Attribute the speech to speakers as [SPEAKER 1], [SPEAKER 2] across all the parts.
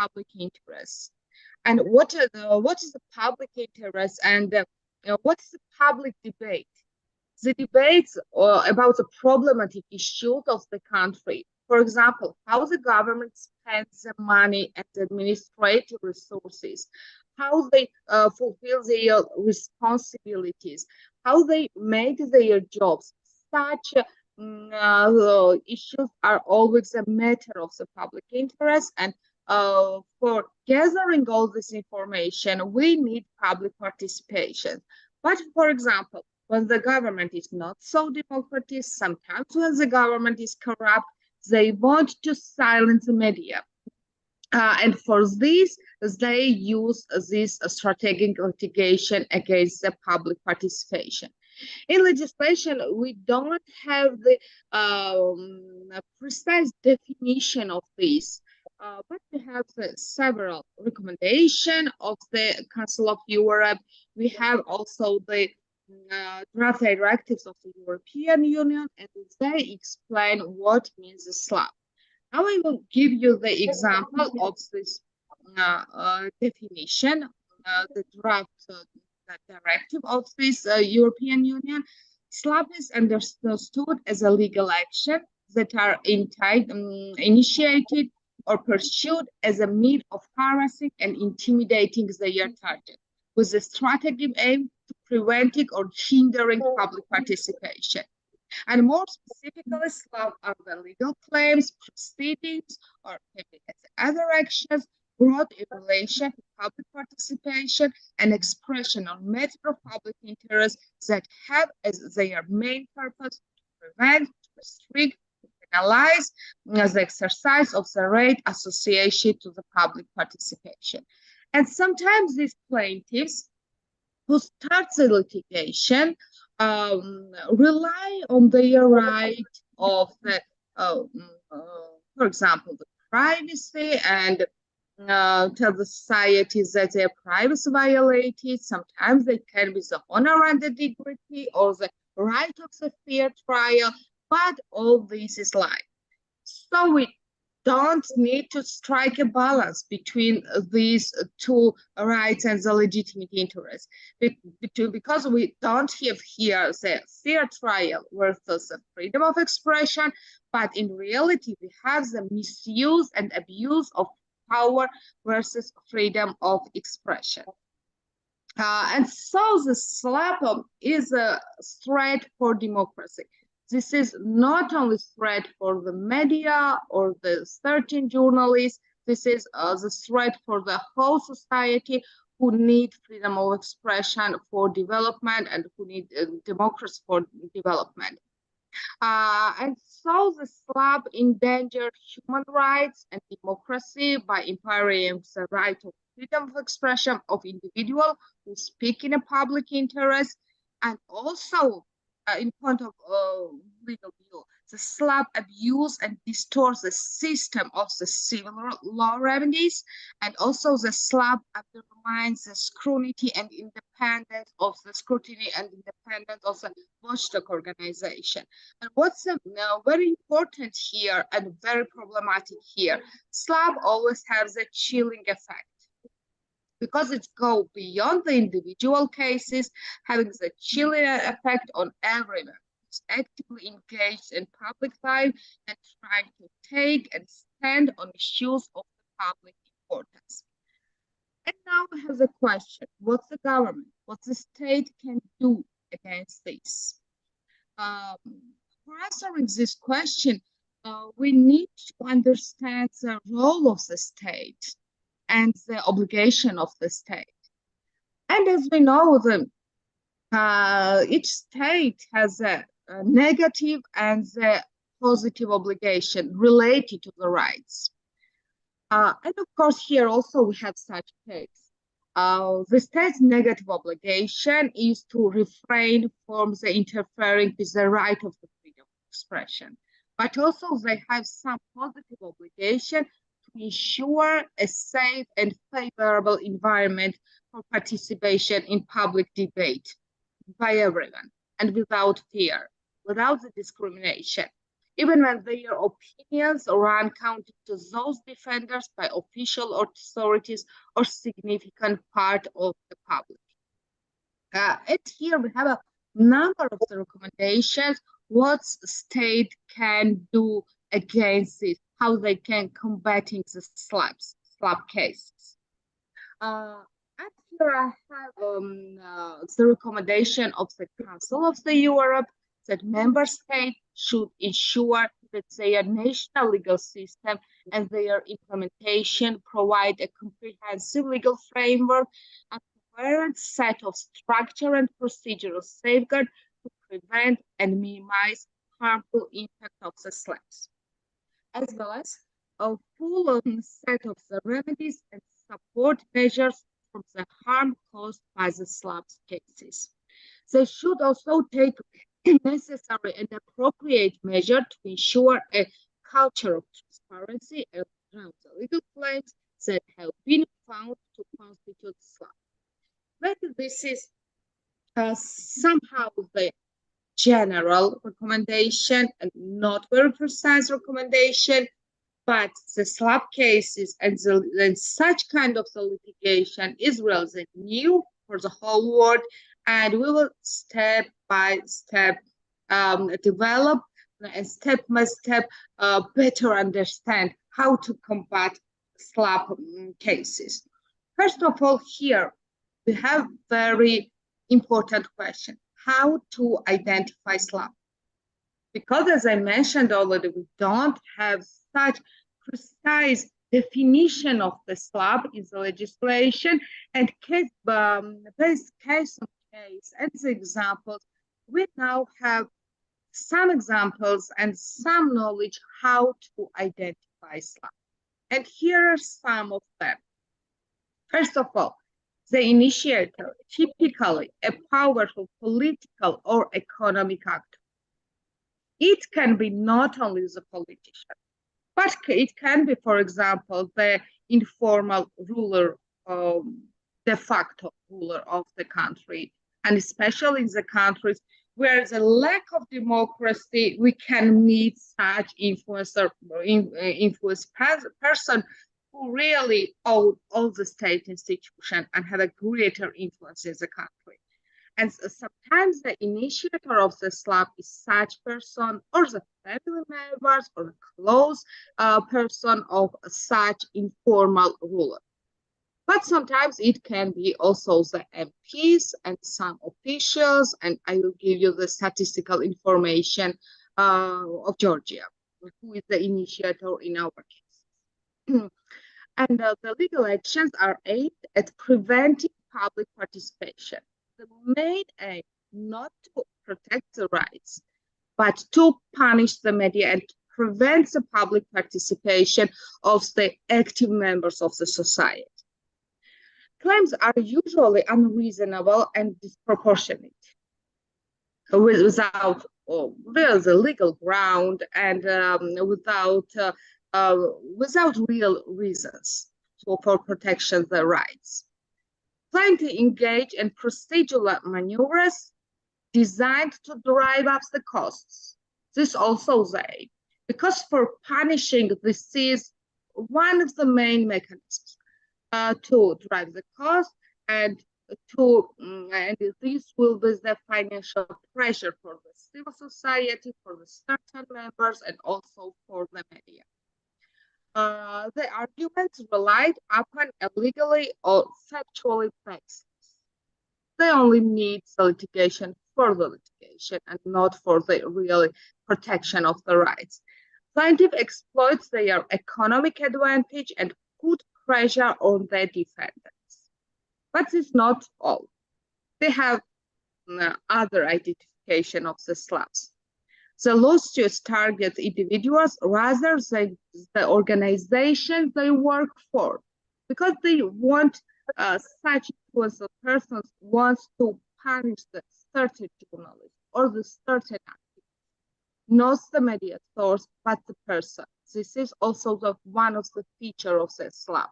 [SPEAKER 1] public interest. And what is the public interest, and what is the public debate? The debates about the problematic issues of the country. For example, how the government spends the money and the administrative resources, how they fulfill their responsibilities, how they make their jobs. Such issues are always a matter of the public interest, and for gathering all this information, we need public participation. But for example, when the government is not so democratic, sometimes when the government is corrupt, they want to silence the media. And for this, they use this strategic litigation against the public participation. In legislation, we don't have the precise definition of this, but we have several recommendations of the Council of Europe. We have also the draft directives of the European Union, and they explain what means the SLAPP. Now I will give you the example of this definition, the draft directive of this European Union. SLAPP is understood as a legal action that are initiated or pursued as a means of harassing and intimidating their target, with the strategic aim to preventing or hindering public participation. And more specifically, SLAPP are the legal claims, proceedings, or other actions brought in relation to public participation and expression on matters of public interest that have as their main purpose to prevent, to restrict, to penalize the exercise of the right associated to the public participation. And sometimes these plaintiffs who start the litigation rely on their right of the, for example, the privacy, and tell the society that their privacy violated. Sometimes they can be the honor and the dignity or the right of the fair trial, but all this is lie. So we don't need to strike a balance between these two rights and the legitimate interest, because we don't have here the fair trial versus the freedom of expression, but in reality we have the misuse and abuse of power versus freedom of expression. And so the SLAPP is a threat for democracy. This is not only a threat for the media or the certain journalists, this is the threat for the whole society who need freedom of expression for development and who need democracy for development. And so the SLAPP endangered human rights and democracy by impairing the right of freedom of expression of individuals who speak in a public interest, and also in point of legal view, the SLAPP abuse and distorts the system of the civil law remedies, and also the SLAPP undermines the scrutiny and independence of the watchdog organization. And what's very important here and very problematic here, SLAPP always has a chilling effect, because it goes beyond the individual cases, having the chilling effect on everyone who's actively engaged in public life and trying to take and stand on issues of public importance. And now we have the question, what the government, what the state can do against this? For answering this question, we need to understand the role of the state and the obligation of the state. And as we know, each state has a negative and the positive obligation related to the rights. And of course, here also we have such case. The state's negative obligation is to refrain from the interfering with the right of the freedom of expression. But also they have some positive obligation to ensure a safe and favorable environment for participation in public debate by everyone and without fear, without the discrimination. even when their opinions run counter to those defenders by official authorities or significant part of the public. And here we have a number of the recommendations what state can do against it, how they can combating the SLAPP cases. And here I have the recommendation of the Council of the Europe that member states should ensure that their national legal system and their implementation provide a comprehensive legal framework and coherent set of structure and procedural safeguards to prevent and minimize harmful impact of the SLAPPs, as well as a full set of the remedies and support measures from the harm caused by the SLAPP cases. They should also take necessary and appropriate measures to ensure a culture of transparency around the legal claims that have been found to constitute SLAPP. But this is somehow the general recommendation and not very precise recommendation, but the SLAPP cases and such kind of the litigation is really new for the whole world, and we will step by step develop and step by step better understand how to combat SLAPP cases. First of all, here we have very important question: how to identify SLAPP? Because as I mentioned already, we don't have such precise definition of the SLAPP in the legislation, and based case on case and the examples, we now have some examples and some knowledge how to identify SLAPP. And here are some of them. First of all, the initiator, typically a powerful political or economic actor. It can be not only the politician, but it can be, for example, the informal ruler, de facto ruler of the country, and especially in the countries where the lack of democracy, we can meet such influence person who really own all the state institutions and have a greater influence in the country. And sometimes the initiator of the SLAPP is such person or the family members or a close person of such informal ruler. But sometimes it can be also the MPs and some officials, and I will give you the statistical information of Georgia, who is the initiator in our case. And the legal actions are aimed at preventing public participation. The main aim not to protect the rights, but to punish the media and prevent the public participation of the active members of the society. Claims are usually unreasonable and disproportionate, without the legal ground and without real reasons for protection of the rights. Claim to engage in procedural maneuvers designed to drive up the costs. This also the aim, because for punishing this is one of the main mechanisms to drive the cost, and this will be the financial pressure for the civil society, for the certain members, and also for the media. The arguments relied upon a legally or factually basis. They only need the litigation for the litigation and not for the real protection of the rights. Plaintiff exploits their economic advantage and put pressure on their defendants. But this is not all. They have other identification of the SLAPPs. The lawsuits target individuals rather than the organizations they work for, because they want such influential persons wants to punish the certain journalist or the certain activist, not the media source, but the person. This is also one of the features of the SLAPP.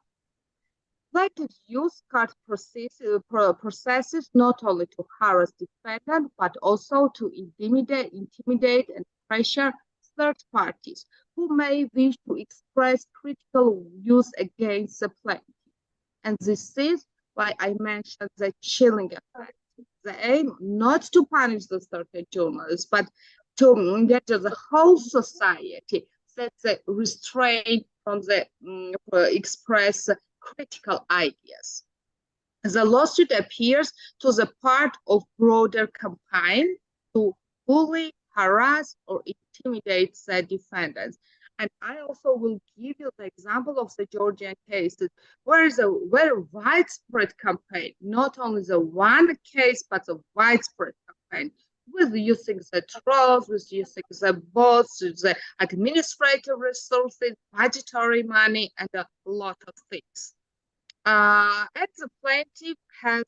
[SPEAKER 1] Plaintiffs use court processes not only to harass defendants, but also to intimidate and pressure third parties who may wish to express critical views against the plaintiff. And this is why I mentioned the chilling effect. The aim not to punish the certain journalists, but to get the whole society set the restraint from the express critical ideas. The lawsuit appears to the part of broader campaign to bully, harass, or intimidate the defendants. And I also will give you the example of the Georgian cases, where is a very widespread campaign, not only the one case, but a widespread campaign, with using the trolls, with using the bots, the administrative resources, budgetary money, and a lot of things. And the plaintiff has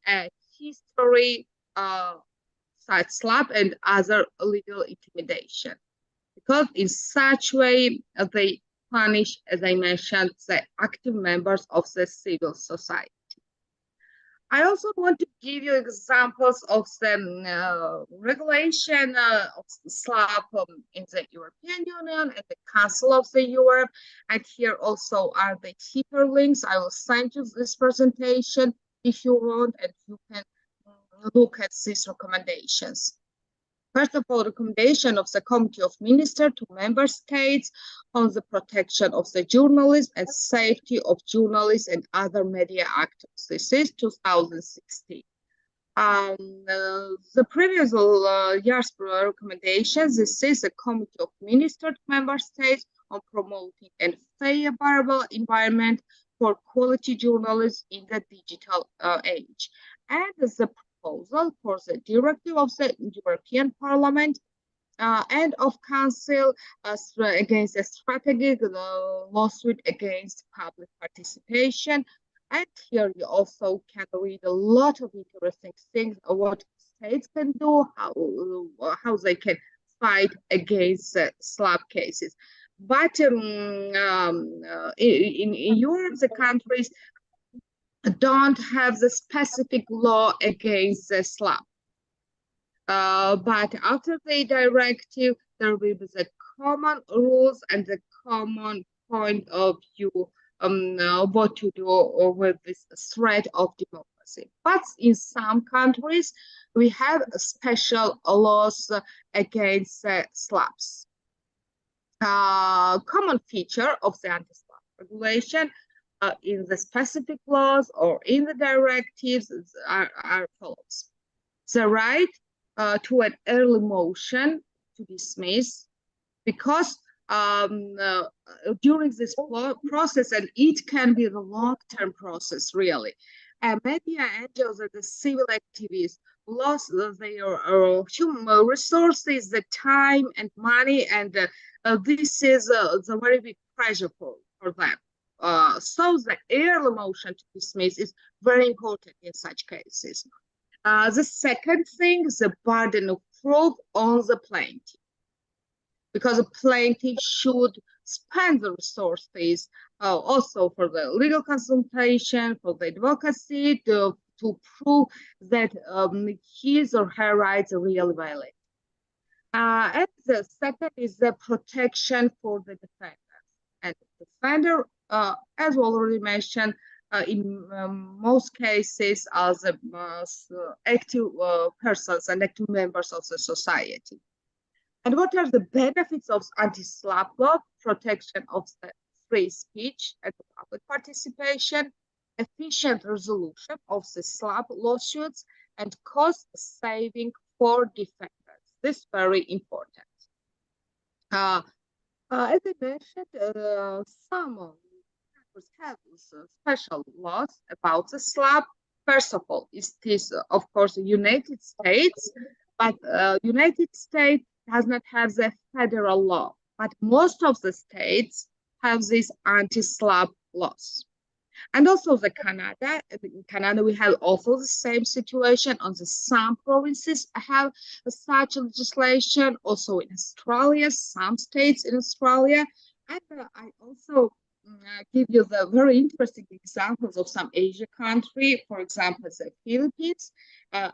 [SPEAKER 1] a history such SLAPP and other legal intimidation, because in such way they punish, as I mentioned, the active members of the civil society. I also want to give you examples of the regulation of SLAPP in the European Union and the Council of the Europe. And here also are the hyperlinks. I will send you this presentation if you want, and you can look at these recommendations. First of all, recommendation of the Committee of Ministers to Member States on the protection of the journalists and safety of journalists and other media actors. This is 2016. The previous year's recommendations, this is the Committee of Ministers to Member States on promoting a favorable environment for quality journalists in the digital age. And the proposal for the directive of the European Parliament and of Council against a strategic lawsuit against public participation. And here you also can read a lot of interesting things of what states can do, how they can fight against SLAPP cases. But in Europe, the countries don't have the specific law against the SLAPP. But after the directive, there will be the common rules and the common point of view what to do with this threat of democracy. But in some countries, we have special laws against SLAPPs. Common feature of the anti-SLAPP regulation in the specific laws or in the directives are follows. The right to an early motion to dismiss, because during this process, and it can be the long-term process really, media angels and the civil activists lost their human resources, the time and money, and this is the very big pressure for them. So the early motion to dismiss is very important in such cases. The second thing is the burden of proof on the plaintiff, because a plaintiff should spend the resources also for the legal consultation, for the advocacy, to prove that his or her rights are really violated. And the second is the protection for the defendant. And the defender, as already mentioned, in most cases are the active persons and active members of the society. And what are the benefits of anti-SLAPP law? Protection of the free speech and public participation, efficient resolution of the SLAPP lawsuits, and cost saving for defendants. This is very important. As I mentioned, some have special laws about the SLAPP. First of all, it is, of course, the United States, but United States does not have the federal law, but most of the states have these anti-SLAPP laws. And also the Canada. In Canada, we have also the same situation. On the some provinces have such legislation. Also in Australia, some states in Australia. And I also give you the very interesting examples of some Asia country, for example, the Philippines, and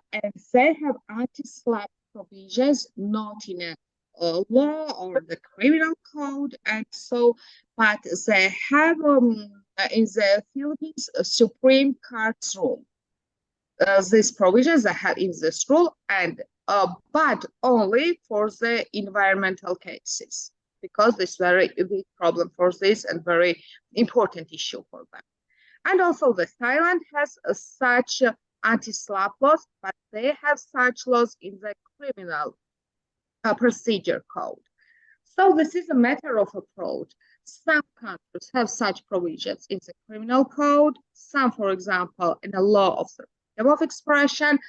[SPEAKER 1] they have anti-SLAPP provisions, not in law or the criminal code, and so, but they have in the Philippines a Supreme Court's rule. These provisions I have in this rule, and but only for the environmental cases, because it's very big problem for this and very important issue for them. And also the Thailand has such anti-SLAPP laws, but they have such laws in the criminal procedure code. So this is a matter of approach. Some countries have such provisions in the criminal code, some, for example, in the law of the freedom of expression.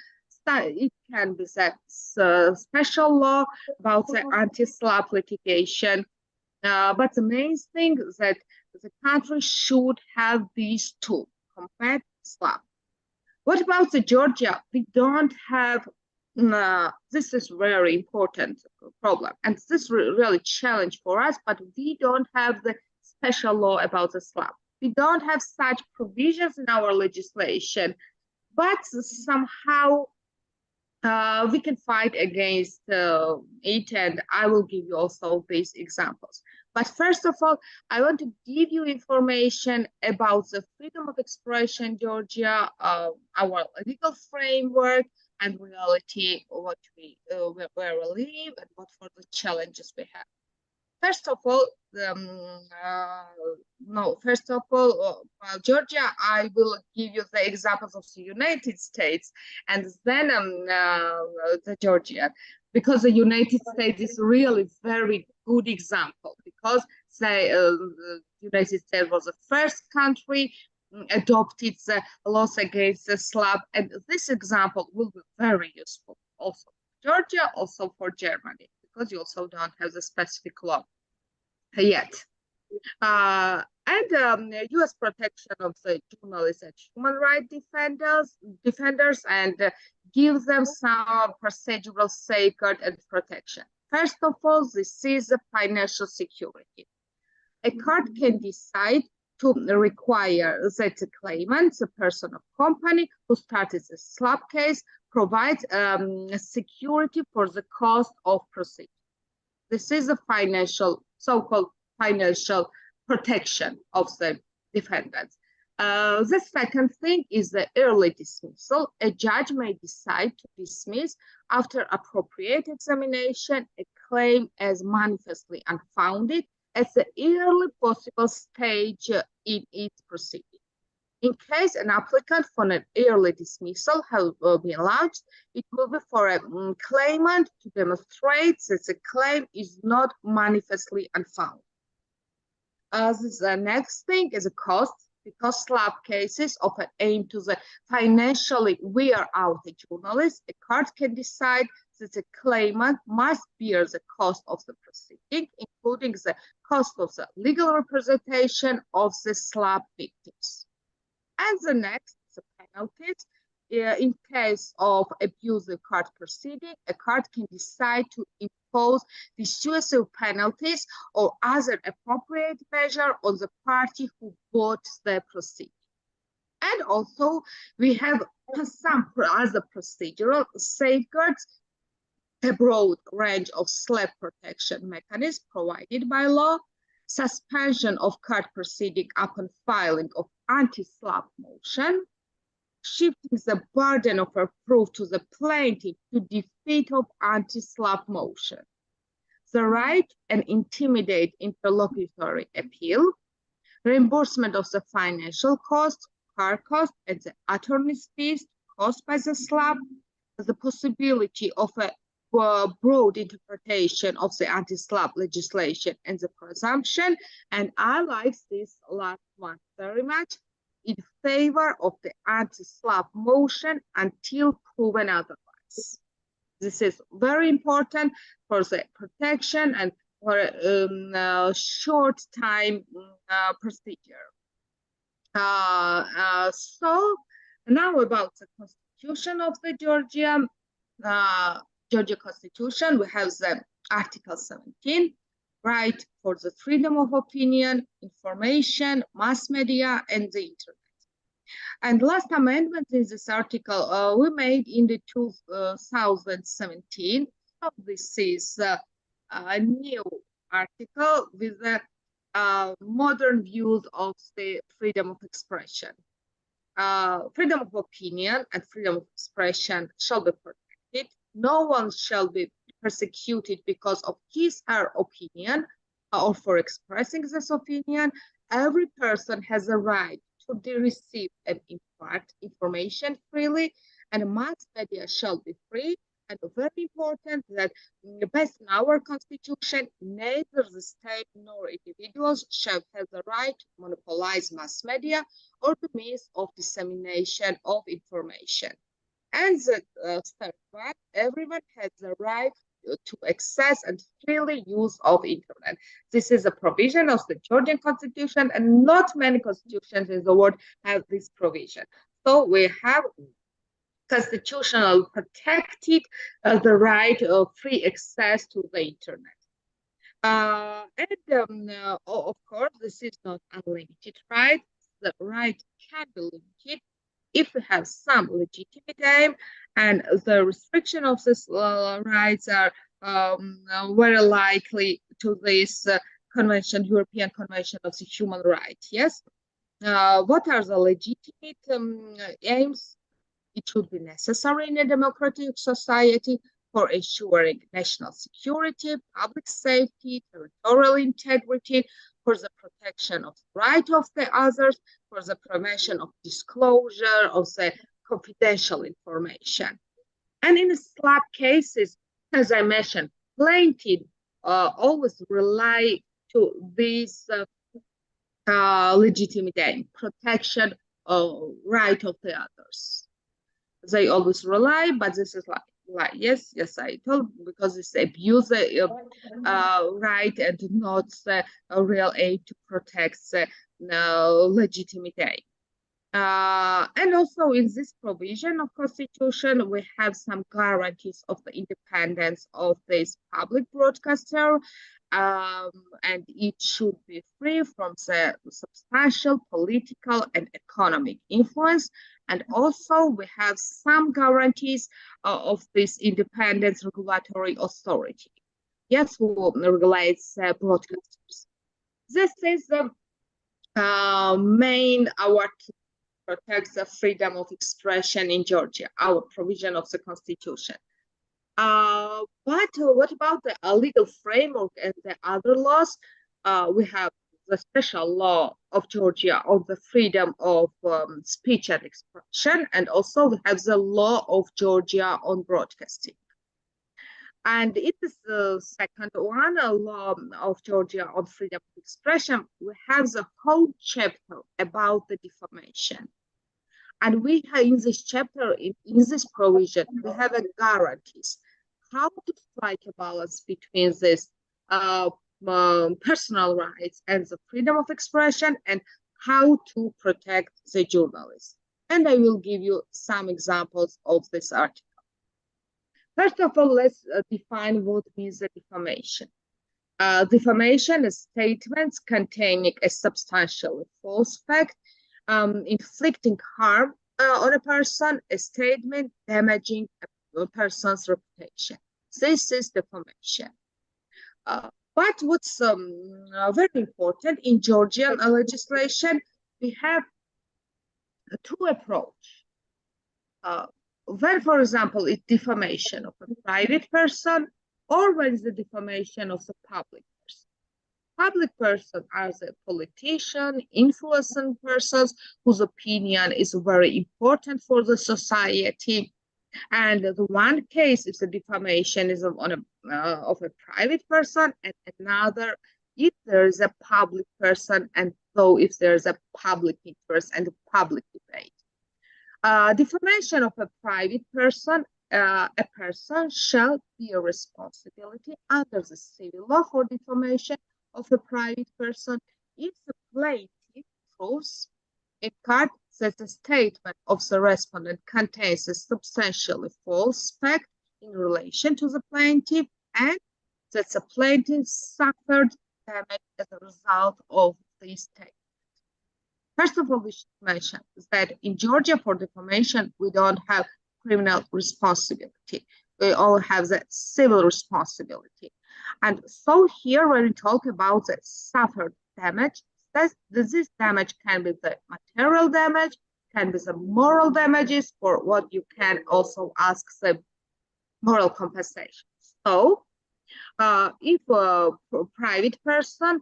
[SPEAKER 1] It can be that special law about the anti-SLAPP litigation. But the main thing is that the country should have these two compared to SLAPP. What about the Georgia? We don't have this is very important problem, and this is really challenge for us, but we don't have the special law about the SLAPP. We don't have such provisions in our legislation, but somehow we can fight against it, and I will give you also these examples. But first of all, I want to give you information about the freedom of expression, Georgia, our legal framework, and reality, what where we live, and what for the challenges we have. First of all, Georgia, I will give you the examples of the United States, and then the Georgia, because the United States is really very good example, because the United States was the first country adopted the laws against the SLAPP, and this example will be very useful also for Georgia, also for Germany, because you also don't have the specific law yet. And U.S. protection of the journalists and human rights defenders, and give them some procedural safeguard and protection. First of all, this is the financial security. A court can decide to require that the claimant, the person or company who started the SLAPP case, provides security for the cost of proceedings. This is a financial, so-called financial protection of the defendants. The second thing is the early dismissal. A judge may decide to dismiss after appropriate examination a claim as manifestly unfounded at the early possible stage in its proceeding. In case an applicant for an early dismissal has been lodged, it will be for a claimant to demonstrate that the claim is not manifestly unfounded. The next thing is a cost, because SLAPP cases often aim to the financially wear out the journalist. A court can decide that the claimant must bear the cost of the proceeding, including the cost of the legal representation of the SLAPP victims. And the next, the penalties. In case of abusive court proceeding, a court can decide to impose dissuasive penalties or other appropriate measure on the party who brought the proceeding. And also, we have some other procedural safeguards, a broad range of SLAPP protection mechanisms provided by law, suspension of court proceeding upon filing of anti-SLAPP motion, shifting the burden of proof to the plaintiff to defeat of anti-SLAPP motion, the right and intimidate interlocutory appeal, reimbursement of the financial costs, car costs, and the attorney's fees caused by the SLAPP, the possibility of a broad interpretation of the anti-SLAPP legislation and the presumption. And I like this last one very much, in favor of the anti-SLAPP motion until proven otherwise. This is very important for the protection and for a short time procedure. So now about the constitution of the Georgia Constitution, we have the Article 17, right for the freedom of opinion, information, mass media, and the internet. And last amendment in this article we made in the 2017. So this is a new article with the modern views of the freedom of expression. Freedom of opinion and freedom of expression shall be protected. No one shall be persecuted because of his or her opinion or for expressing this opinion. Every person has a right to receive and impart information freely, and mass media shall be free. And very important that based on our constitution, neither the state nor individuals shall have the right to monopolize mass media or the means of dissemination of information. And the third one, everyone has the right to access and freely use of internet. This is a provision of the Georgian constitution, and not many constitutions in the world have this provision. So we have constitutional protected the right of free access to the internet. Of course, this is not unlimited right. The right can be limited if we have some legitimate aim, and the restriction of these rights are very likely to this European Convention of the Human Rights. Yes. What are the legitimate aims? It should be necessary in a democratic society for ensuring national security, public safety, territorial integrity, for the protection of the right of the others, for the prevention of disclosure of the confidential information. And in SLAPP cases, as I mentioned, plaintiffs always rely to this legitimate aim, protection of right of the others. They always rely, but this is like yes, I told, because it's abuse right and not a real aim to protect the legitimate aim. And also in this provision of constitution, we have some guarantees of the independence of this public broadcaster, and it should be free from the substantial political and economic influence. And also we have some guarantees of this independent regulatory authority. Yes, who regulates broadcasters. This is the main our protects the freedom of expression in Georgia, our provision of the constitution. But what about the legal framework and the other laws? We have the special law of Georgia on the freedom of speech and expression, and also we have the law of Georgia on broadcasting. And it is the second one, a law of Georgia on freedom of expression. We have the whole chapter about the defamation. And we have in this chapter, in this provision, we have a guarantees how to strike a balance between this personal rights and the freedom of expression, and how to protect the journalists. And I will give you some examples of this article. First of all, let's define what means the defamation. Defamation is statements containing a substantially false fact, inflicting harm on a person, a statement damaging a person's reputation. This is defamation. But what's very important in Georgian legislation, we have two approaches. When, for example, it's defamation of a private person, or when it's the defamation of the public person. Public person are the politician, influencing persons whose opinion is very important for the society. And the one case is the defamation is of a private person, and another if there is a public person, and so if there is a public interest and a public debate. Defamation of a private person, a person shall be a responsibility under the civil law for defamation of a private person if the plaintiff proves in court that the statement of the respondent contains a substantially false fact in relation to the plaintiff, and that the plaintiff suffered damage as a result of the statement. First of all, we should mention that in Georgia for defamation, we don't have criminal responsibility. We all have that civil responsibility. And so here, when we talk about the suffered damage, this damage can be the material damage, can be the moral damages, or what you can also ask the moral compensation. So if a private person,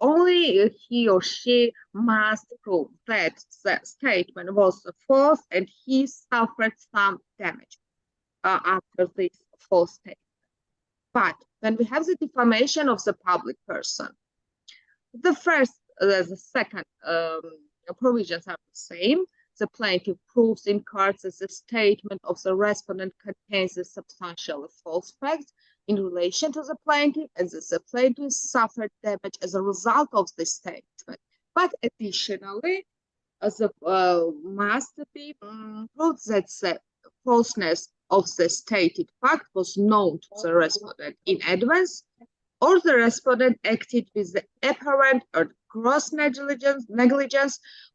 [SPEAKER 1] only he or she must prove that the statement was false and he suffered some damage after this false statement. But when we have the defamation of the public person, the second provisions are the same. The plaintiff proves in court that the statement of the respondent contains a substantially false facts in relation to the plaintiff, and that the plaintiff suffered damage as a result of this statement. But additionally, must be proved that the falseness of the stated fact was known to the respondent in advance, or the respondent acted with the apparent or gross negligence,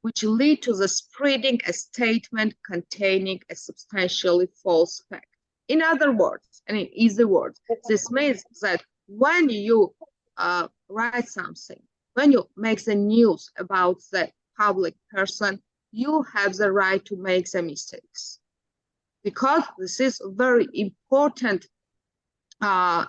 [SPEAKER 1] which lead to the spreading a statement containing a substantially false fact. In other words, and in easy words, this means that when you write something, when you make the news about the public person, you have the right to make the mistakes, because this is a very important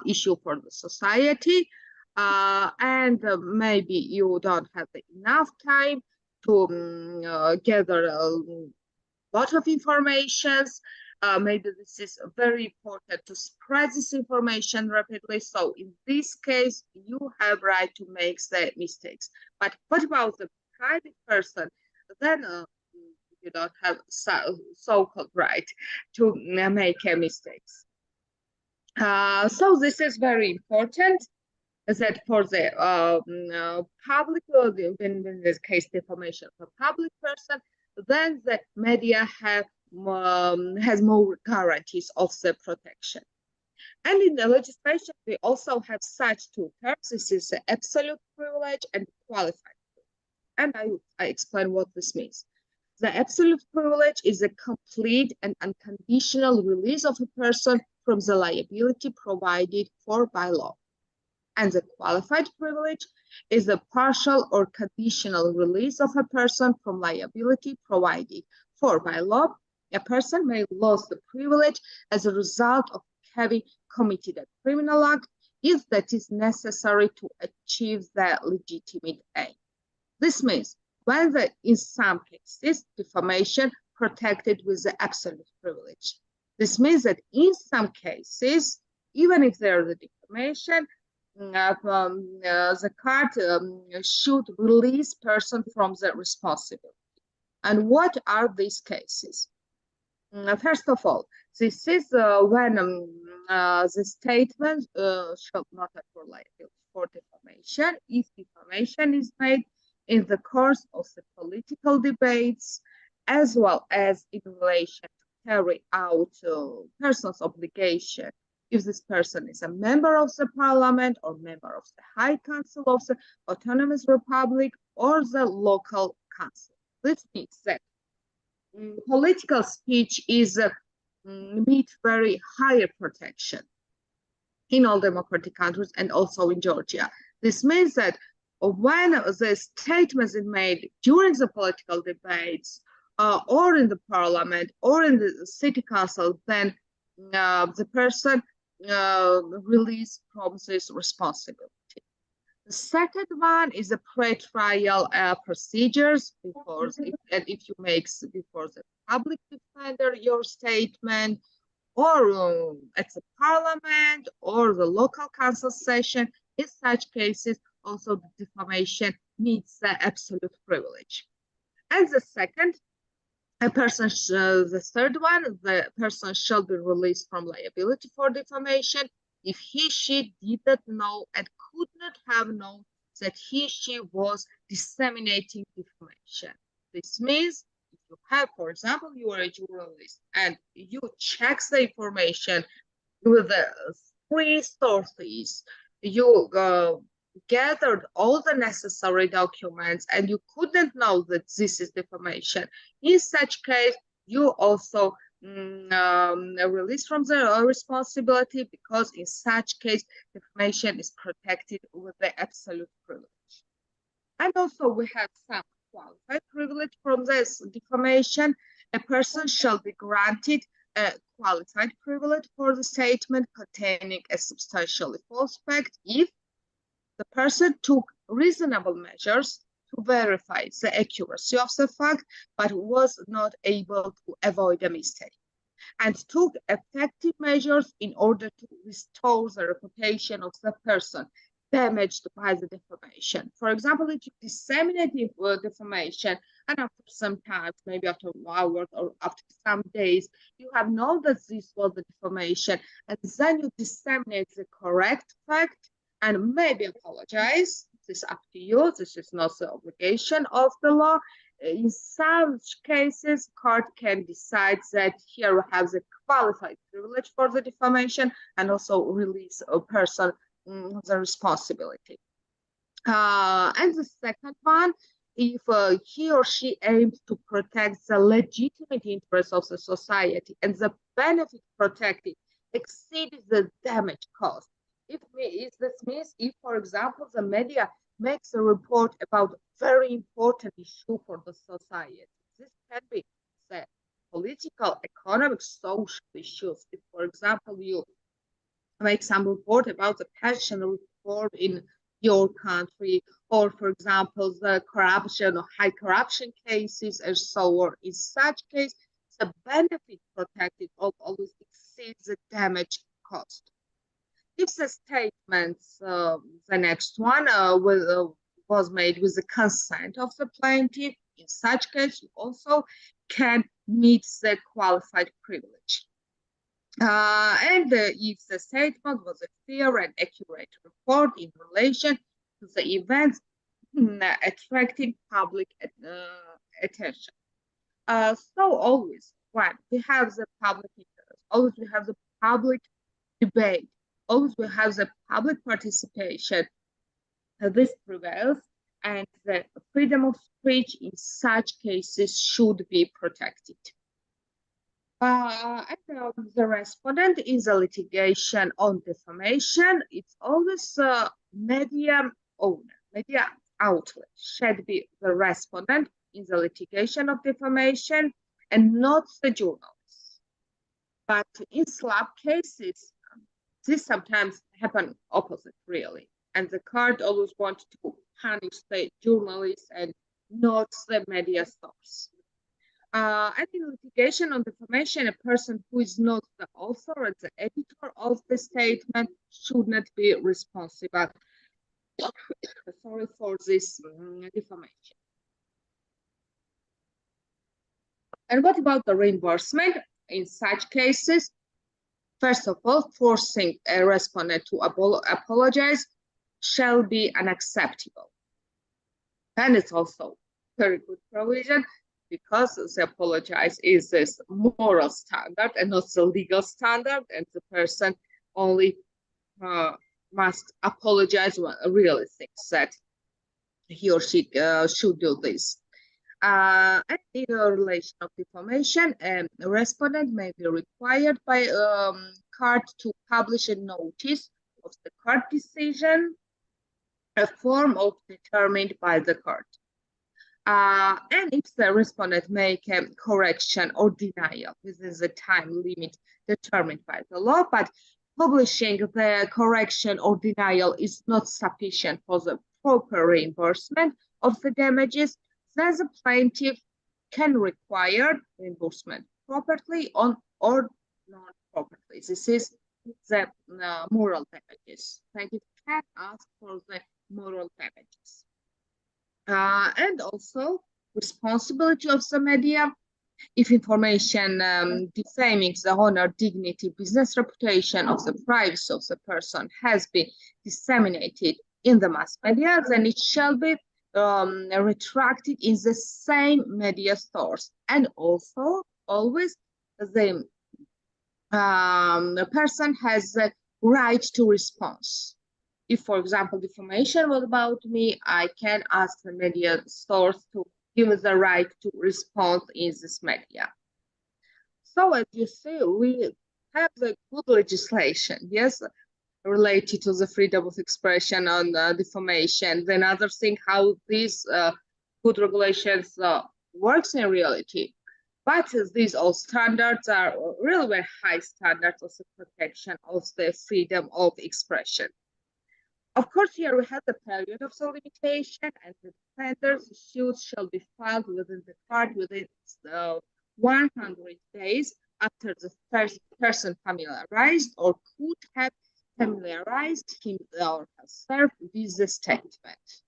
[SPEAKER 1] issue for the society, and maybe you don't have enough time to gather a lot of information. Maybe this is very important to spread this information rapidly. So in this case, you have right to make the mistakes. But what about the private person? Then you don't have so-called right to make mistakes. So this is very important, that for the public, in this case, defamation of a public person, then the media has more guarantees of the protection. And in the legislation, we also have such two terms. This is the absolute privilege and qualified privilege. And I explain what this means. The absolute privilege is a complete and unconditional release of a person from the liability provided for by law. And the qualified privilege is a partial or conditional release of a person from liability provided for by law. A person may lose the privilege as a result of having committed a criminal act if that is necessary to achieve the legitimate aim. This means when in some cases, defamation protected with the absolute privilege. This means that in some cases, even if there is a defamation, the court should release person from the responsibility. And what are these cases? First of all, this is when the statement shall not occur liability for defamation if defamation is made in the course of the political debates, as well as in relation to carry out person's obligation if this person is a member of the parliament or member of the High Council of the Autonomous Republic or the local council. This means that political speech is meet very higher protection in all democratic countries and also in Georgia. This means that when the statements are made during the political debates or in the parliament or in the city council, then the person released from this responsibility. The second one is the pre-trial procedures, if you make before the public defender your statement, or at the parliament or the local council session. In such cases, also the defamation meets the absolute privilege. And the second, the third one, the person shall be released from liability for defamation if she did not know and could not have known that she was disseminating defamation. This means if you have, for example, you are a journalist and you check the information with the three sources, you gathered all the necessary documents and you couldn't know that this is defamation. In such case, you also released from the responsibility, because in such case, defamation is protected with the absolute privilege. And also we have some qualified privilege from this defamation. A person shall be granted a qualified privilege for the statement containing a substantially false fact if the person took reasonable measures to verify the accuracy of the fact, but was not able to avoid a mistake, and took effective measures in order to restore the reputation of the person damaged by the defamation. For example, if you disseminate defamation, and after some time, maybe after hours or after some days, you have known that this was the defamation, and then you disseminate the correct fact and maybe apologize. This is up to you. This is not the obligation of the law. In such cases, court can decide that here we have the qualified privilege for the defamation and also release a person the responsibility. And the second one, if he or she aims to protect the legitimate interests of the society and the benefit protected exceeds the damage caused. If this means if, for example, the media makes a report about a very important issue for the society, this can be the political, economic, social issues. If, for example, you make some report about the pension reform in your country, or, for example, the corruption or high corruption cases and so on, in such case, the benefit protected always exceeds the damage caused. If the statements, the next one, was made with the consent of the plaintiff, in such case, you also can meet the qualified privilege. And if the statement was a fair and accurate report in relation to the events attracting public attention. So always, when we have the public interest, always we have the public debate, always we have the public participation, this prevails, and the freedom of speech in such cases should be protected. And the respondent in the litigation on defamation, it's always media owner, media outlet should be the respondent in the litigation of defamation and not the journalist. But in SLAPP cases, this sometimes happens opposite, really. And the court always wants to punish the journalists and not the media source. And in litigation on defamation, a person who is not the author or the editor of the statement should not be responsible sorry, for this defamation. And what about the reimbursement? In such cases, first of all, forcing a respondent to apologize shall be unacceptable. And it's also very good provision, because the apologize is this moral standard and not the legal standard, and the person only must apologize when really thinks that he or she should do this. And in a relation of defamation, a respondent may be required by court to publish a notice of the court decision, a form of determined by the court. And if the respondent make a correction or denial within the time limit determined by the law, but publishing the correction or denial is not sufficient for the proper reimbursement of the damages, then the plaintiff can require reimbursement properly or non-properly. This is the moral damages. Plaintiff can ask for the moral damages. And also responsibility of the media. If information defaming the honor, dignity, business reputation of the privacy of the person has been disseminated in the mass media, then it shall be retracted in the same media source. And also always the person has the right to response. If, for example, defamation was about me, I can ask the media source to give us the right to respond in this media. So as you see, we have the good legislation, yes, related to the freedom of expression on defamation. Then other thing, how these good regulations works in reality. But these all standards are really very high standards of the protection of the freedom of expression. Of course, here we have the period of the limitation, and the defender's suit shall be filed within the court within 100 days after the first person familiarized or could have familiarized him or herself with the statement.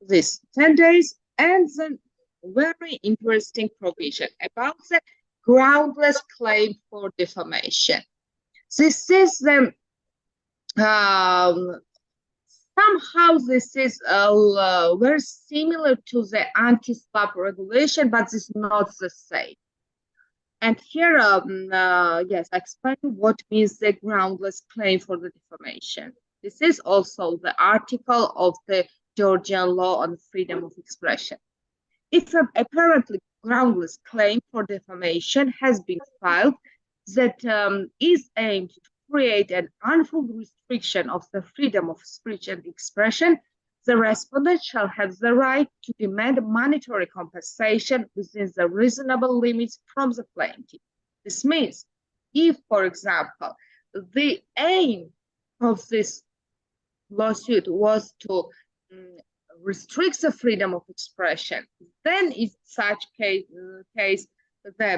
[SPEAKER 1] This 10 days, and then very interesting provision about the groundless claim for defamation. This is the somehow this is very similar to the anti-SLAPP regulation, but it's not the same. And here, yes, I explain what means the groundless claim for the defamation. This is also the article of the Georgian law on freedom of expression. If an apparently groundless claim for defamation has been filed that is aimed to create an unfair restriction of the freedom of speech and expression, the respondent shall have the right to demand monetary compensation within the reasonable limits from the plaintiff. This means if, for example, the aim of this lawsuit was to restrict the freedom of expression, then in such case the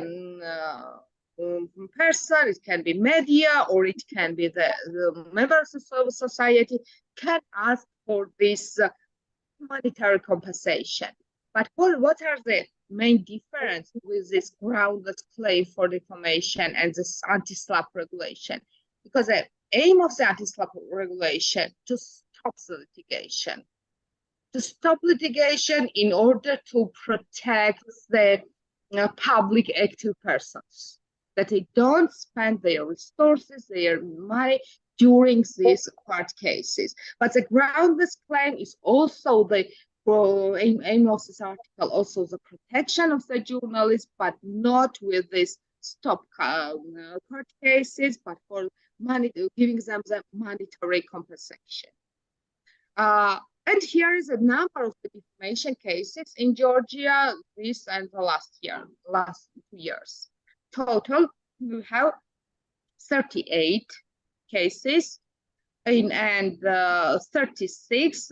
[SPEAKER 1] person, it can be media or it can be the members of society, can ask for this monetary compensation. But what are the main difference with this groundless claim for defamation and this anti-SLAPP regulation? Because the aim of the anti-SLAPP regulation to stop the litigation. To stop litigation in order to protect the public active persons, that they don't spend their resources, their money during these court cases. But the groundless claim is also the aim of this article, also the protection of the journalists, but not with this stop court cases, but for money, giving them the monetary compensation. And here is a number of the defamation cases in Georgia this and the last 2 years. Total, we have 38 cases and 36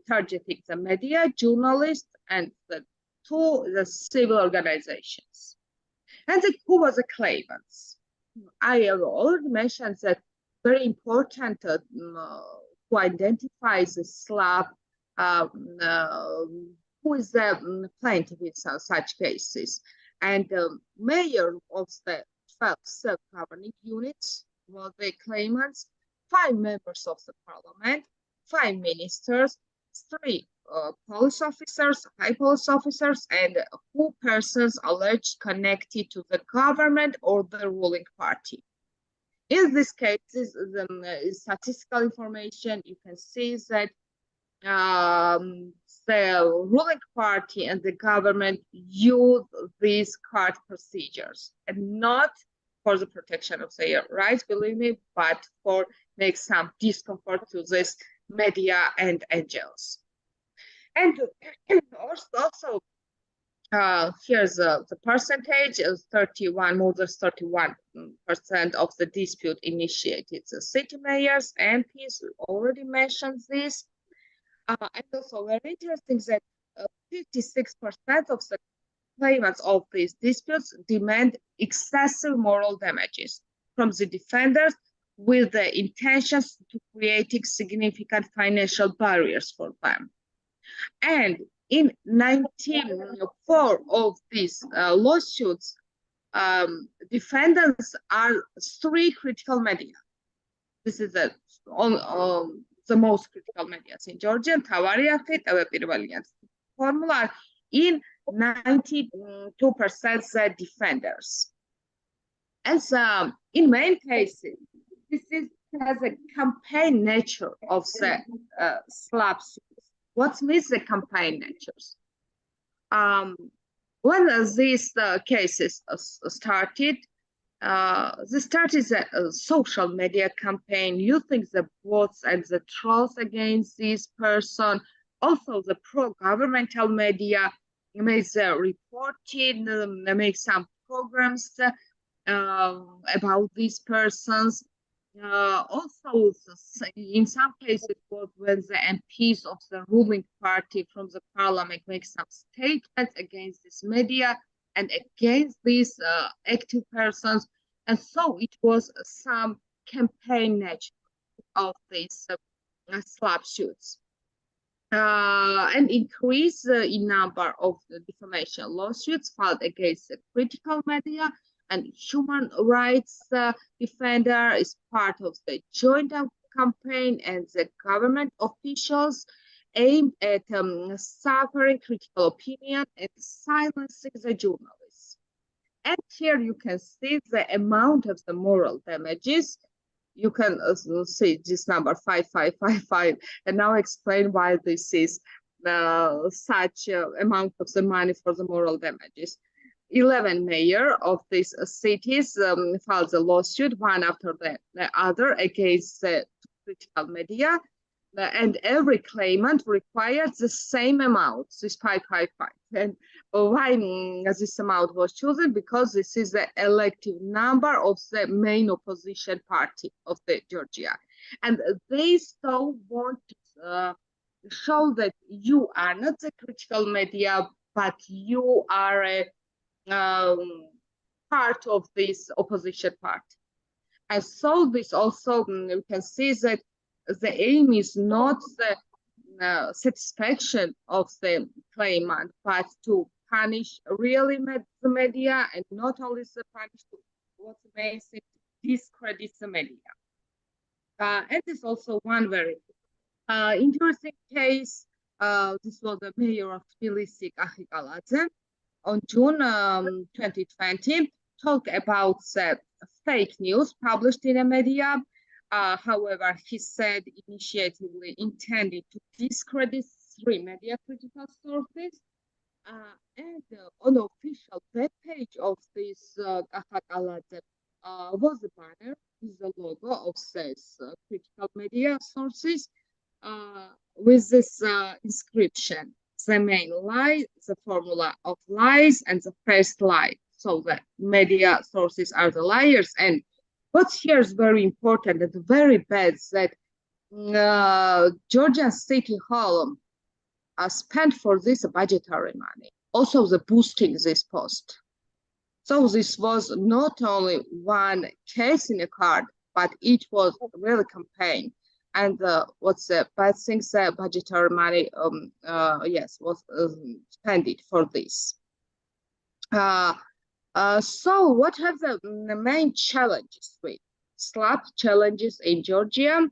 [SPEAKER 1] targeting the media, journalists, and the civil organizations. And who was the claimants? I have already mentioned that very important to identify the SLAPP, who is the plaintiff in such cases. And mayor of the 12 self-governing units were the claimants, 5 members of the parliament, 5 ministers, 3 police officers, high police officers, and 2 persons alleged connected to the government or the ruling party. In this case, the statistical information, you can see that the ruling party and the government use these court procedures, and not for the protection of their rights, believe me, but for make some discomfort to this media and NGOs. And also, here's the percentage is 31, more than 31% of the dispute initiated. The city mayors, MPs, already mentioned this. And also very interesting that 56% of the claimants of these disputes demand excessive moral damages from the defenders with the intentions to creating significant financial barriers for them. And in 1904 of these lawsuits, defendants are 3 critical media. This is the most critical media in Georgian, formula in 92% the defenders. And so in main cases, this has a campaign nature of the SLAPP suits. What means the campaign natures? When these cases started, the start is a social media campaign using the bots and the trolls against this person. Also, the pro-governmental media makes reporting, make some programs about these persons. Also, in some cases, when the MPs of the ruling party from the parliament make some statements against this media and against these active persons, and so it was some campaign nature of these SLAPP suits. And increase in number of the defamation lawsuits filed against the critical media and human rights defender is part of the joint campaign, and the government officials aimed at suffering critical opinion and silencing the journalists. And here you can see the amount of the moral damages. You can see this number 5555, and now explain why this is such amount of the money for the moral damages. 11 mayors of these cities filed a lawsuit, one after the other, against the critical media, and every claimant required the same amount, this 555. And why this amount was chosen? Because this is the elective number of the main opposition party of the Georgia. And they so want to show that you are not the critical media, but you are a part of this opposition party. And so this also, you can see that the aim is not the satisfaction of the claimant, but to punish really the media, and not only the punish what makes it discredit the media. And there's also one very interesting case. This was the mayor of Tbilisi, on June 2020, talked about the fake news published in the media. However, he said initiatively intended to discredit 3 media critical sources. And on the official web page of this was a banner with the logo of this critical media sources with this inscription: the main lie, the formula of lies, and the first lie. So the media sources are the liars. And what here is very important and very bad is that Georgian City Hall spent for this budgetary money, also the boosting this post. So this was not only one case in a card, but it was really campaign. And what's the bad thing? The budgetary money, yes, was spent for this. So what are the main challenges with SLAPP challenges in Georgia?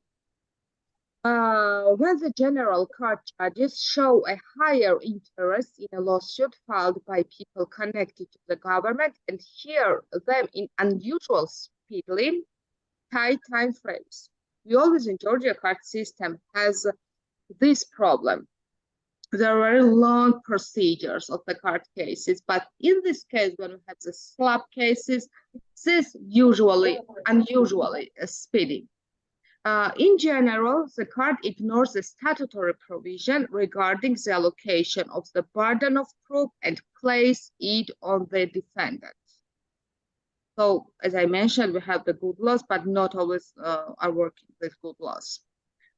[SPEAKER 1] When the general court judges show a higher interest in a lawsuit filed by people connected to the government and hear them in unusual speedily tight time frames. We always in Georgia court system has this problem. There are very long procedures of the court cases, but in this case, when we have the SLAPP cases, this unusually speedy. In general, the court ignores the statutory provision regarding the allocation of the burden of proof and places it on the defendant. So, as I mentioned, we have the good laws, but not always are working with good laws.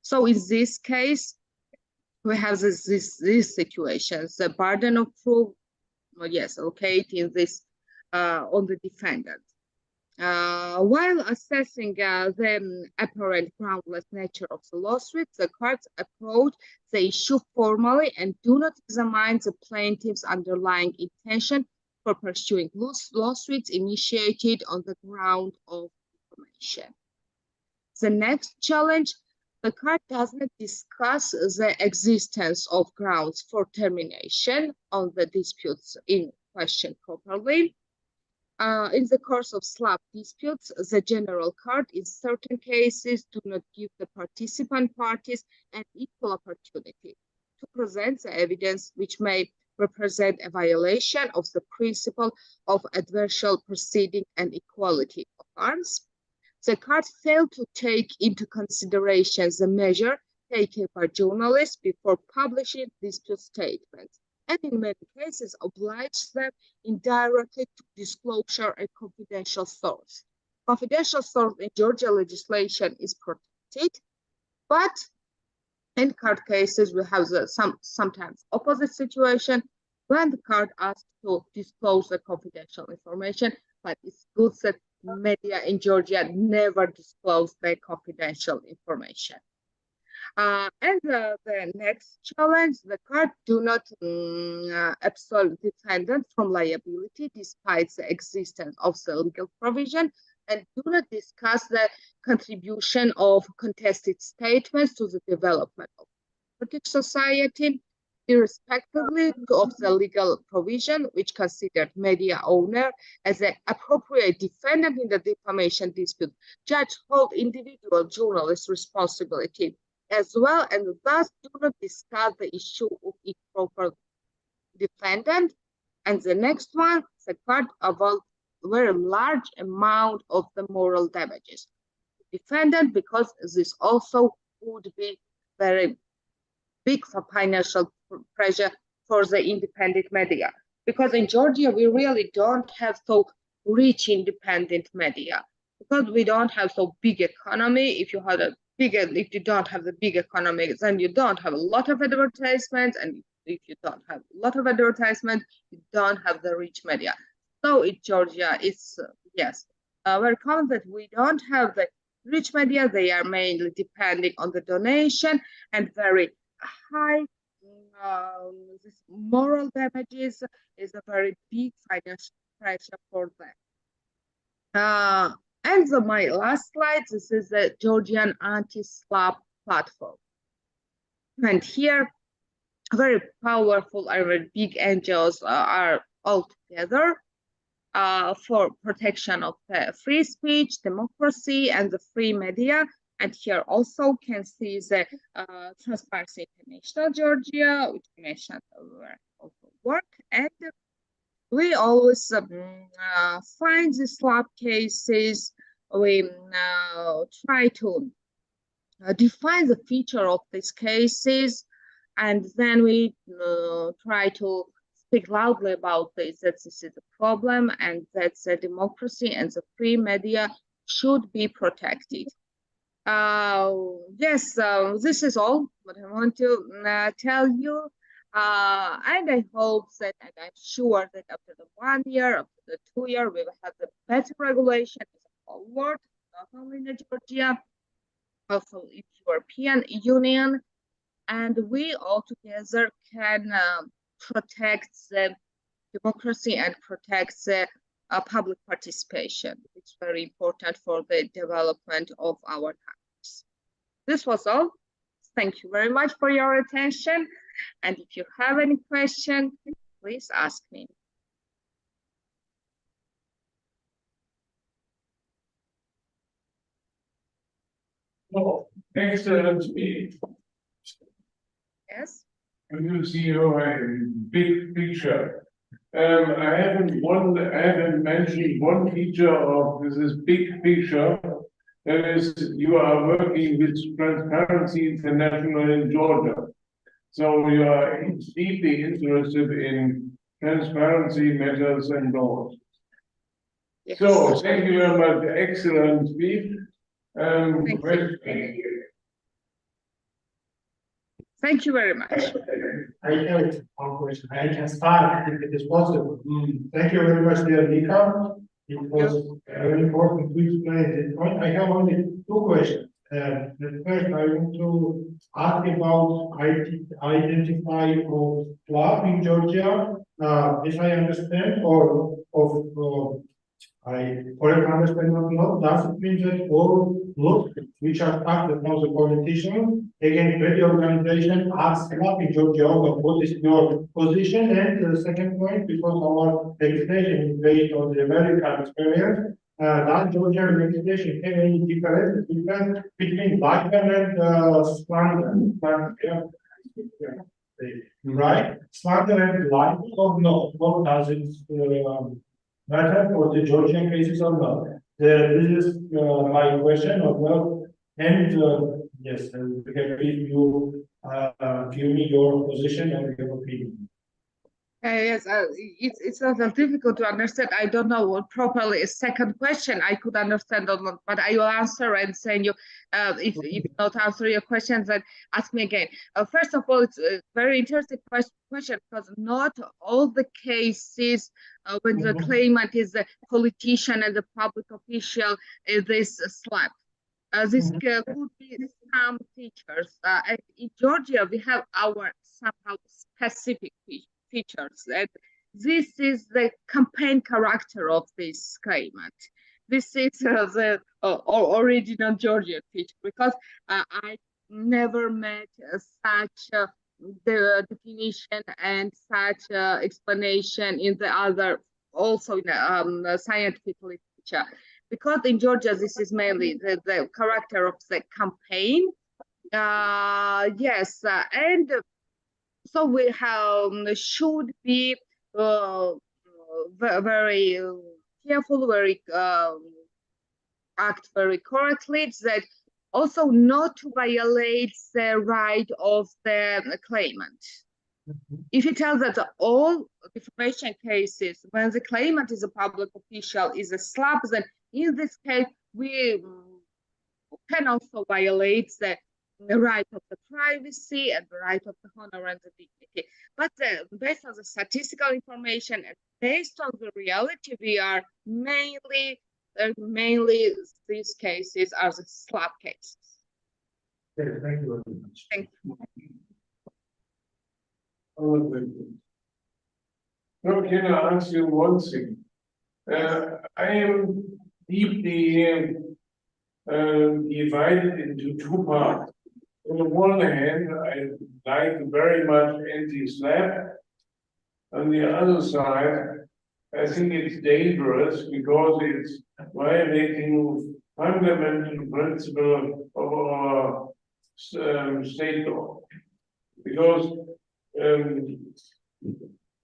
[SPEAKER 1] So, in this case, we have these situations: the burden of proof, well, yes, locating this on the defendant. While assessing the apparent groundless nature of the lawsuit, the courts approach the issue formally and do not examine the plaintiff's underlying intention for pursuing lawsuits initiated on the ground of defamation. The next challenge: the court does not discuss the existence of grounds for termination on the disputes in question properly. In the course of SLAPP disputes, the general court in certain cases do not give the participant parties an equal opportunity to present the evidence which may represent a violation of the principle of adversarial proceeding and equality of arms. The court failed to take into consideration the measure taken by journalists before publishing these two statements, and in many cases obliged them indirectly to disclosure a confidential source. Confidential source in Georgia legislation is protected, but in court cases we have sometimes opposite situation when the court asks to disclose the confidential information, but it's good that media in Georgia never disclose their confidential information. And the next challenge, the court do not absolve defendant from liability despite the existence of the legal provision, and do not discuss the contribution of contested statements to the development of democratic society, irrespectively of the legal provision, which considered media owner as an appropriate defendant in the defamation dispute. Judge hold individual journalists' responsibility as well, and thus do not discuss the issue of improper defendant. And the next one, the court avoid very large amount of the moral damages to defendant, because this also would be very big for financial pressure for the independent media. Because in Georgia, we really don't have so rich independent media, because we don't have so big economy. If you don't have the big economy, then you don't have a lot of advertisements, and if you don't have a lot of advertisements, you don't have the rich media. So in Georgia, it's very common that we don't have the rich media. They are mainly depending on the donation, and very high this moral damages is a very big financial pressure for them. And my last slide, this is the Georgian anti-SLAPP platform. And here, very powerful and very big NGOs are all together for protection of free speech, democracy, and the free media. And here also can see the Transparency International Georgia, which mentioned also work. And we always find the SLAPP cases. We try to define the feature of these cases, and then we try to speak loudly about this, that this is a problem, and that the democracy and the free media should be protected. Yes, this is all what I want to tell you. And I hope that, and I'm sure that after the 1 year, after the 2 year, we will have the better regulation as a whole world, not only in Georgia, also in European Union, and we all together can protect the democracy and protect the public participation. It's very important for the development of our countries. This was all. Thank you very much for your attention. And if you have any question, please ask me.
[SPEAKER 2] Oh, excellent speech.
[SPEAKER 1] Yes.
[SPEAKER 2] And you see a big picture. I haven't mentioned one feature of this big picture. That is, you are working with Transparency International in Georgia. So you are deeply interested in transparency matters and laws. Yes. So thank you very much. Excellent speech.
[SPEAKER 1] Thank you very much.
[SPEAKER 3] I have one question. I can start if it is possible. Thank you very much, dear Lika. It was very important to explain this point. I have only two questions. The first, I want to ask about identify of SLAPP in Georgia. As I understand, correct understand or not, does it mean that all laws which are started from the politician against any organization are SLAPP in Georgia? What is your position? And the second point, because our legislation is based on the American experience, does Georgian legislation have any difference between Balkan and Scandinavian? Right? Slander and libel or no? What does it matter for the Georgian cases or not? This is my question or no? And yes, and if you give me your position and your opinion.
[SPEAKER 1] Yes, it's a little difficult to understand. I don't know what properly a second question I could understand or not, but I will answer and send you. If you not answer your questions, then ask me again. First of all, it's a very interesting question because not all the cases when the claimant is a politician and a public official is this SLAPP. This could be some teachers. In Georgia, we have our somehow specific features, and this is the campaign character of this claimant. This is the original Georgian feature, because I never met such the definition and such explanation in the other, also in scientific literature. Because in Georgia, this is mainly the character of the campaign. Yes, and so we have should be very careful, very act very correctly. That also not to violate the right of the claimant. If you tell that all defamation cases, when the claimant is a public official, is a SLAPP, then in this case we can also violate the right of the privacy and the right of the honor and the dignity. But based on the statistical information and based on the reality, we are mainly these cases are the SLAPP cases.
[SPEAKER 3] Okay, thank you very much.
[SPEAKER 1] Thank you.
[SPEAKER 2] So can I ask you one thing? I am deeply divided into two parts. On the one hand, I like very much anti-SLAPP. On the other side, I think it's dangerous because it's violating fundamental principle of our state law. Because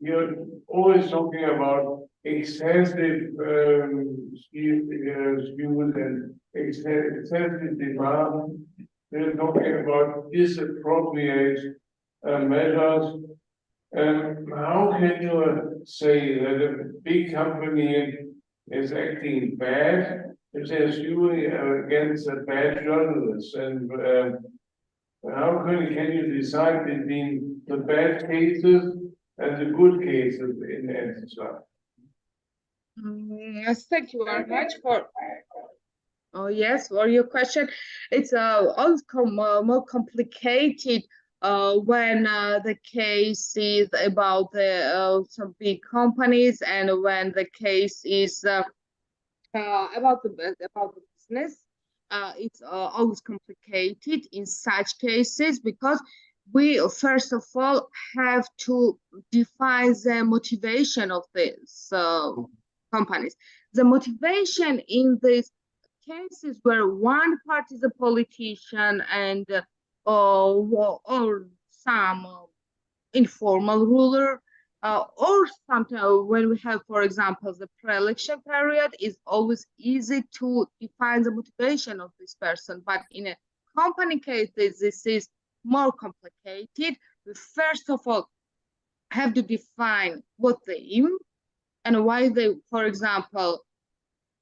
[SPEAKER 2] you're always talking about excessive views and excessive demand. We're talking about disappropriate measures. How can you say that a big company is acting bad if they're suing against a bad journalist? And how can you decide between the bad cases and the good cases in anti-SLAPP?
[SPEAKER 1] Yes, thank you very much for. Oh yes, for your question. It's always more complicated when the case is about some big companies, and when the case is about the business. It's always complicated in such cases because we first of all have to define the motivation of these companies. The motivation in these cases where one part is a politician and or some informal ruler, or sometimes when we have, for example, the pre-election period, is always easy to define the motivation of this person. But in a company case, this is more complicated. We first of all have to define what they aim and why they, for example,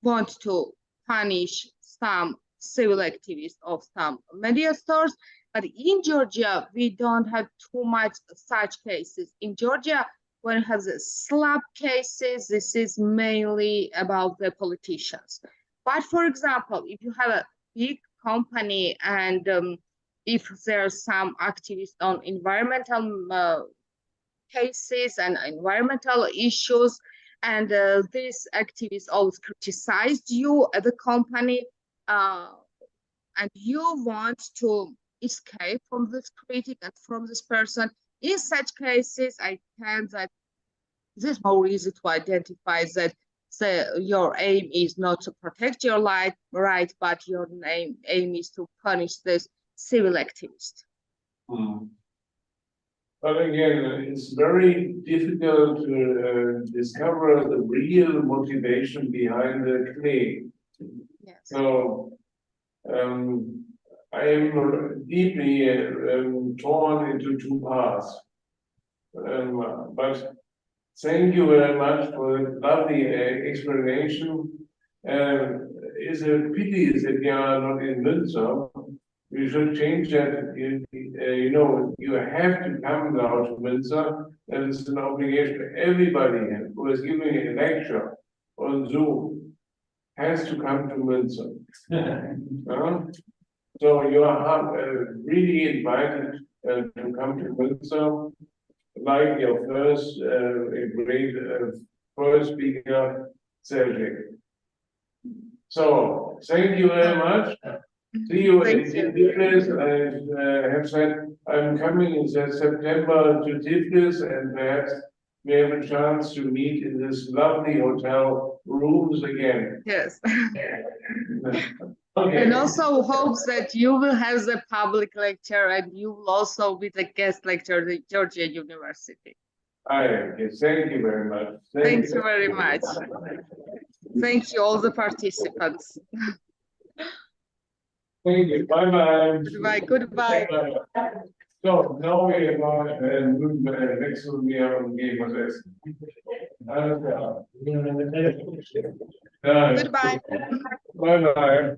[SPEAKER 1] want to punish some civil activists of some media stores. But in Georgia, we don't have too much such cases. In Georgia, when it has SLAPP cases, this is mainly about the politicians. But for example, if you have a big company and if there are some activists on environmental cases and environmental issues, and these activists always criticized you at the company, and you want to escape from this critic and from this person, in such cases, I can that this is more easy to identify that your aim is not to protect your right, but your aim is to punish this civil activist.
[SPEAKER 2] But again, it's very difficult to discover the real motivation behind the claim.
[SPEAKER 1] Yes.
[SPEAKER 2] So I am deeply torn into two paths. But thank you very much for the lovely explanation. It's a pity that you are not in Münster. We should change that. You know, you have to come now to Münster. That is an obligation. Everybody who is giving a lecture on Zoom has to come to Münster. So you are really invited to come to Münster, like your first great first speaker, Sergey. So thank you very much. See you in Tbilisi. I have said I'm coming in September to Tbilisi, and perhaps we have a chance to meet in this lovely hotel rooms again.
[SPEAKER 1] Yes.
[SPEAKER 2] Okay.
[SPEAKER 1] And also hopes that you will have the public lecture and you will also be the guest lecturer at the Georgian University.
[SPEAKER 2] Okay, thank you very much.
[SPEAKER 1] Thank you very much. Thank you, all the participants.
[SPEAKER 2] Thank you. Bye-bye.
[SPEAKER 1] Goodbye. Goodbye.
[SPEAKER 2] So now we are next to me on game of this.
[SPEAKER 1] Goodbye.
[SPEAKER 2] Bye-bye.